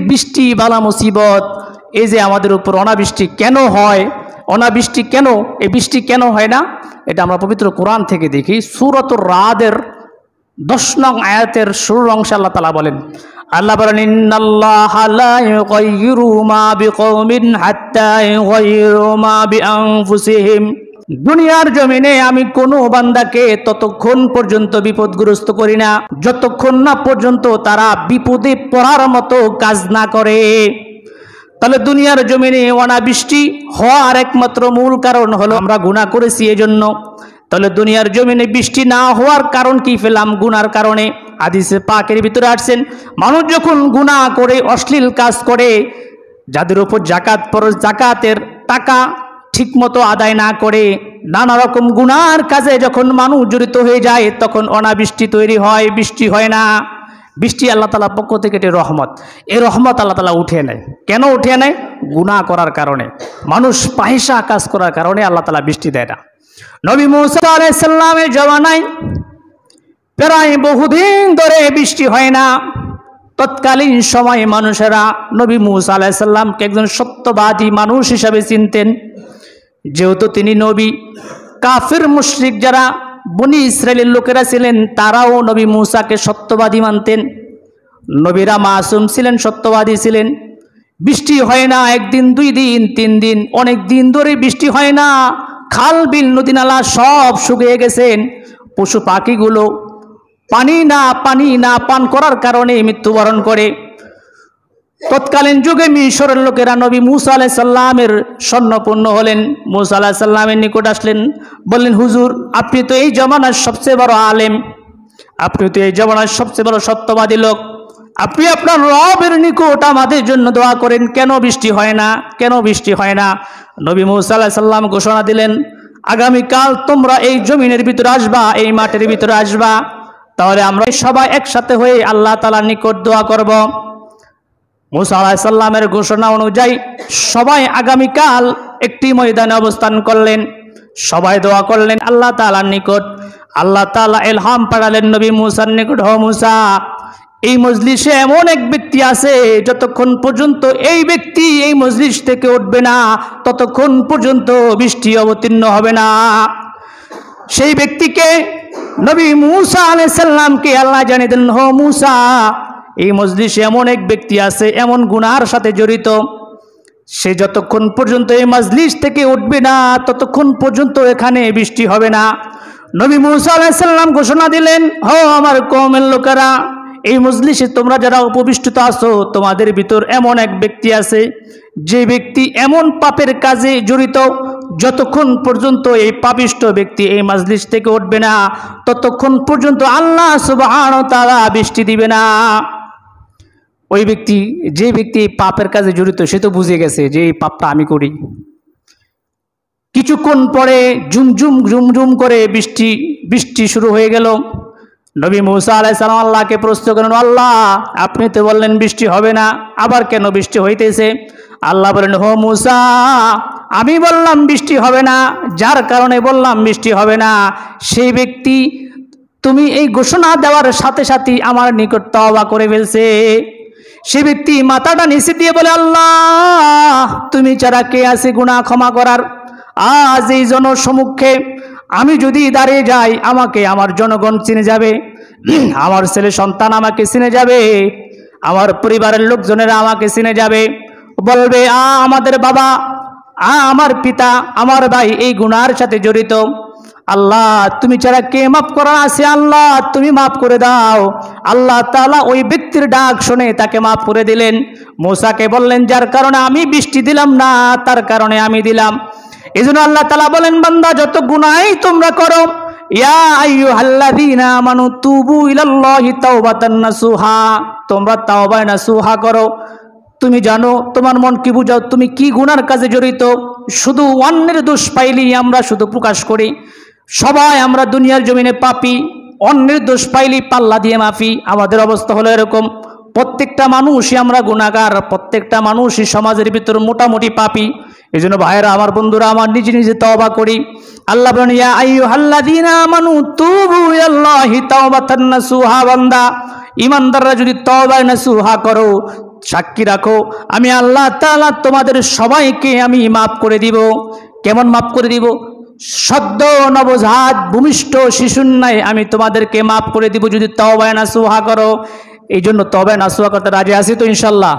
বৃষ্টি বালা মুসিবত, এই যে আমাদের উপর অনাবৃষ্টি কেন হয়, অনাবৃষ্টি কেন, এই বৃষ্টি কেন হয় না, এটা আমরা পবিত্র কোরআন থেকে দেখি। সূরাতুর রাদের 10 নং আয়াতের শুরুর অংশে আল্লাহ তাআলা বলেন, আল্লাহ বলেন ইন্নাল্লাহা লা ইউগাইয়িরু মা বিকওমিন হাত্তা ইউগাইয়িরু মা বিআনফুসিহিম। দুনিয়ার জমিনে আমি কোনো বান্দাকে ততক্ষণ পর্যন্ত বিপদগ্রস্ত করি না যতক্ষণ না পর্যন্ত তারা বিপদে পড়ার মতো কাজ না করে। তাহলে দুনিয়ার জমিনে অনাবৃষ্টি হওয়ার একমাত্র মূল কারণ হলো আমরা গুনাহ করেছি এজন্য। তাহলে দুনিয়ার জমিনে বৃষ্টি না হওয়ার কারণ কি পেলাম? গুনার কারণে। হাদিসে পাকের ভিতরে আসছেন, মানুষ যখন গুনাহ করে, অশ্লীল কাজ করে, যাদের উপর জাকাত ফরজ, জাকাতের টাকা ঠিকমতো আদায় না করে, নানা রকম গুনার কাজে যখন মানুষ জড়িত হয়ে যায়, তখন অনাবৃষ্টি তৈরি হয়, বৃষ্টি হয় না। বৃষ্টি আল্লাহ তাআলার পক্ষ থেকে এটি রহমত। এই রহমত আল্লাহ তাআলা উঠিয়ে নেয়। কেন উঠিয়ে নেয়? গুনাহ করার কারণে, মানুষ ফাহিশা কাজ করার কারণে আল্লাহ তাআলা বৃষ্টি দেয় না। নবী মুসা আলাইহিস সালামের জমানায় প্রায় বহুদিন ধরে বৃষ্টি হয় না। তৎকালীন সময়ে মানুষেরা নবী মুসা আলাইহিস সালামকে একজন সত্যবাদী মানুষ হিসাবে চিনতেন, যেহেতু তিনি নবী। কাফির মুশরিক যারা বনি ইসরায়েলের লোকেরা ছিলেন, তারাও নবী মুসাকে সত্যবাদী মানতেন। নবীরা মাসুম ছিলেন, সত্যবাদী ছিলেন। বৃষ্টি হয় না, একদিন, 2 দিন, 3 দিন, অনেক দিন ধরে বৃষ্টি হয় না। খাল বিল নদী নালা সব শুকিয়ে গেছেন। পশু পাখিগুলো পানি না পান করার কারণে মৃত্যুবরণ করে। তৎকালীন যুগে মিশরের লোকেরা নবী মুসা আলাইহিস সালামের স্বর্ণপূর্ণ হলেন। মুসা আলাইহিস সালামের নিকট আসলেন, বললেন, হুজুর, আপনি তো এই জমানার সবচেয়ে বড় আলেম, আপনি তো এই জমানার সবচেয়ে বড় সত্যবাদী লোক, আপনি আপনার রবের নিকট আমাদের জন্য দোয়া করেন, কেন বৃষ্টি হয় না, কেন বৃষ্টি হয় না? নবী মুসা আলাইহিস সালাম ঘোষণা দিলেন, আগামীকাল তোমরা এই জমিনের ভিতরে আসবা, এই মাঠের ভিতরে আসবা, তাহলে আমরা সবাই একসাথে হয়ে আল্লাহ তাআলার নিকট দোয়া করব। মুসা আলাইহিস সালামের ঘোষণা অনুযায়ী সবাই আগামীকাল একটি ময়দানে অবস্থান করলেন, সবাই দোয়া করলেন আল্লাহ তাআলার নিকট। আল্লাহ তাআলা ইলহাম পাঠালেন নবী মুসার নিকট, ও মুসা, এই মজলিসে এমন এক ব্যক্তি আছে, যতক্ষণ পর্যন্ত এই ব্যক্তি এই মজলিস থেকে উঠবে না ততক্ষণ পর্যন্ত বৃষ্টি অবতীর্ণ হবে না। সেই ব্যক্তিকে নবী মুসা আলাইহিস সালামকে আল্লাহ জানিয়ে দিলেন, ও মুসা, এই মজলিসে এমন এক ব্যক্তি আছে, এমন গুনার সাথে জড়িত, সে যতক্ষণ পর্যন্ত এই মজলিস থেকে উঠবে না ততক্ষণ পর্যন্ত এখানে বৃষ্টি হবে না। নবী মুসা আলাইহিস সালাম ঘোষণা দিলেন, হো আমার কওমের লোকেরা, এই মজলিসে তোমরা যারা উপবিষ্ট আছো, তোমাদের ভিতর এমন এক ব্যক্তি আছে, যে ব্যক্তি এমন পাপের কাজে জড়িত, যতক্ষণ পর্যন্ত এই পাপিষ্ঠ ব্যক্তি এই মজলিস থেকে উঠবে না ততক্ষণ পর্যন্ত আল্লাহ সুবহানাহু ওয়া তাআলা বৃষ্টি দিবে না। ওই ব্যক্তি, যে ব্যক্তি এই পাপের কাজে জড়িত, সে তো বুঝে গেছে যে এই পাপটা আমি করি। কিছুক্ষণ পরে ঝুমঝুম করে বৃষ্টি শুরু হয়ে গেল। নবী মুসা আলাইহিস সালাম আল্লাহকে প্রশ্ন করেন, আল্লাহ, আপনি তো বললেন বৃষ্টি হবে না, আবার কেন বৃষ্টি হইতেছে? আল্লাহ বলেন, হো মুসা, আমি বললাম বৃষ্টি হবে না, যার কারণে বললাম বৃষ্টি হবে না, সেই ব্যক্তি তুমি এই ঘোষণা দেওয়ার সাথে সাথে আমার নিকট তওবা করে ফেলছে। সে ব্যক্তি মাথাটা নিচে দিয়ে বলে, আল্লাহ, তুমি ছাড়া কে আছে গুনাহ ক্ষমা করার? আজ এই জনসমক্ষে আমি যদি দাঁড়িয়ে যাই, আমাকে আমার জনগণ চিনে যাবে, আমার ছেলে সন্তান আমাকে চিনে যাবে, আমার পরিবারের লোকজনেরা আমাকে চিনে যাবে, বলবে, আমাদের বাবা, আমার পিতা, আমার ভাই এই গুনার সাথে জড়িত। আল্লাহ, তুমি ছাড়া কে মাফ করার আছে? আল্লাহ, তুমি মাফ করে দাও। আল্লাহ তাআলা ওই ব্যক্তির ডাক শুনে তাকে মাফ করে দিলেন। মুসাকে বললেন, যার কারণে আমি বৃষ্টি দিলাম না, তার কারণে আমি দিলাম। এজন্য আল্লাহ তাআলা বলেন, বান্দা, যত গুনাহই তোমরা করো, ইয়া আইয়ুহাল্লাযীনা আমানু তুবু ইলাল্লাহি তাওবাতান নাসুহা, তোমরা তাওবা নাসুহা করো। তুমি জানো, তোমার মন কি বুঝাও, তুমি কি গুনার কাজে জড়িত? শুধু অন্যের দোষ পাইলেই আমরা শুধু প্রকাশ করি। সবাই আমরা দুনিয়ার জমিনে পাপী, অন্যের দোষ পাইলেই পাল্লা দিয়ে মাফি। আমাদের অবস্থা হলো এরকম। প্রত্যেকটা মানুষই আমরা গুনাহগার, প্রত্যেকটা মানুষই সমাজের ভিতর মোটামুটি পাপী। এই জন্য ভাইয়েরা আমার, বন্ধুরা আমার, নিজে নিজে তওবা করি। আল্লাহ বলেন, ইয়া আইয়ুহাল্লাযীনা আমানু তুবু ইলাল্লাহি তাওবাতান নাসুহা, বান্দা, ইমানদাররা যদি তওবা নাসুহা করো, সাক্ষী রাখো আমি আল্লাহ তাআলা তোমাদের সবাইকে আমি মাফ করে দিব। কেমন মাফ করে দিব? সদ্য নবজাত ভূমিষ্ঠ শিশুর ন্যায় আমি তোমাদেরকে মাফ করে দিব যদি তওবা নাসুহা করো। এই জন্য তওবা নাসুহা করতে রাজি আছি তো ইনশাল্লাহ।